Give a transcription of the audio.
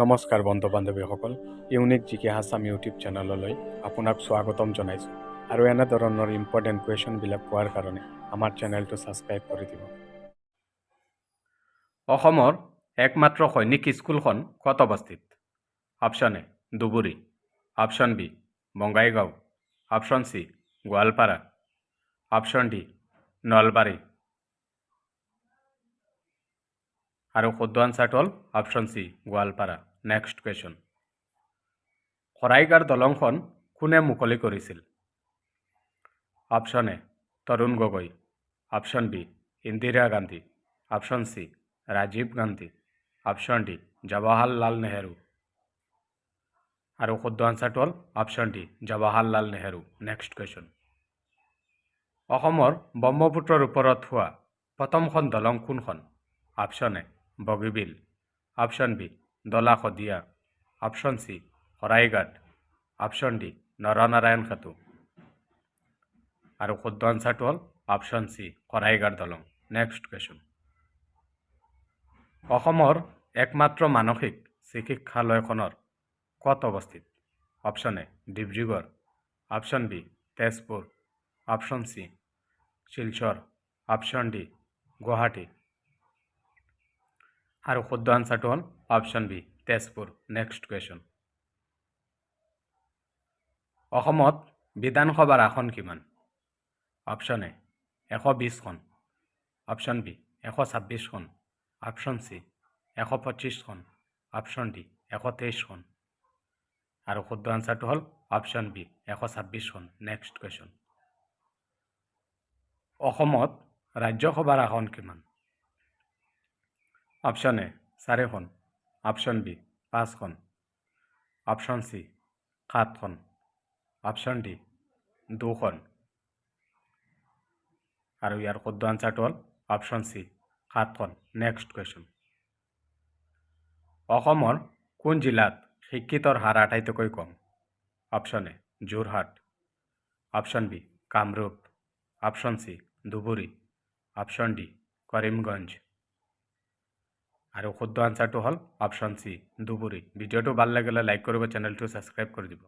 নমস্কাৰ বন্ধু বান্ধৱীসকল, ইউনিক জিকে হাছাম ইউটিউব চেনেললৈ আপোনাক স্বাগতম জনাইছোঁ আৰু এনেধৰণৰ ইম্পৰ্টেণ্ট কুৱেশ্যনবিলাক পোৱাৰ কাৰণে আমাৰ চেনেলটো ছাবস্ক্ৰাইব কৰি দিব। অসমৰ একমাত্ৰ সৈনিক স্কুলখন ক'ত অৱস্থিত? Option A Dhubri, option B Bongaigaon, option C Goalpara, option D Nalbari. আৰু শুদ্ধ আনচাৰটো হ'ল option C Goalpara. Next question, Saraighat দলংখন কোনে মুকলি কৰিছিল? Option A Tarun Gogoi, option B Indira Gandhi, option C Rajiv Gandhi, option D Jawaharlal Nehru. আৰু শুদ্ধ আনচাৰটো হ'ল option D Jawaharlal Nehru. Next question, অসমৰ ব্ৰহ্মপুত্ৰৰ ওপৰত হোৱা প্ৰথমখন দলং কোনখন? Option A Bogibeel, option B Dhola Sadiya, option C Saraighat, option D Naranarayan সেতু। আৰু শুদ্ধ আনচাৰটো হ'ল অপশ্যন চি শৰাইঘাট দলং। নেক্সট কুৱেশ্যন, অসমৰ একমাত্ৰ মানসিক চিকিৎসালয়খনৰ ক'ত অৱস্থিত? Option A Dibrugarh, option B Tezpur, option C Silchar, option D Guwahati. আৰু শুদ্ধ আনচাৰটো হ'ল option B Tezpur. Next question, অসমত বিধানসভাৰ আসন কিমান? অপশ্যন এ 120খন, অপশ্যন বি 126খন, অপশ্যন চি 125খন, অপশ্যন ডি 123খন। আৰু শুদ্ধ আনচাৰটো হ'ল অপশ্যন বি 126খন। নেক্সট কুৱেশ্যন, অসমত ৰাজ্যসভাৰ আসন কিমান? অপশ্যন এ 4খন, অপশ্যন বি 5খন, অপশ্যন চি 7খন, অপশ্যন ডি 2খন। আৰু ইয়াৰ শুদ্ধ আনচাৰটো হ'ল অপশ্যন চি 7খন। নেক্সট কুৱেশ্যন, অসমৰ কোন জিলাত শিক্ষিতৰ হাৰ আটাইতকৈ কম? Option A Jorhat, option B Kamrup, option C Dhubri, option D Karimganj. আৰু শুদ্ধ আনচাৰটো হ'ল অপশ্যন চি ধুবুৰী। ভিডিঅ'টো ভাল লাগিলে লাইক কৰিব, চেনেলটো ছাবস্ক্ৰাইব কৰি দিব।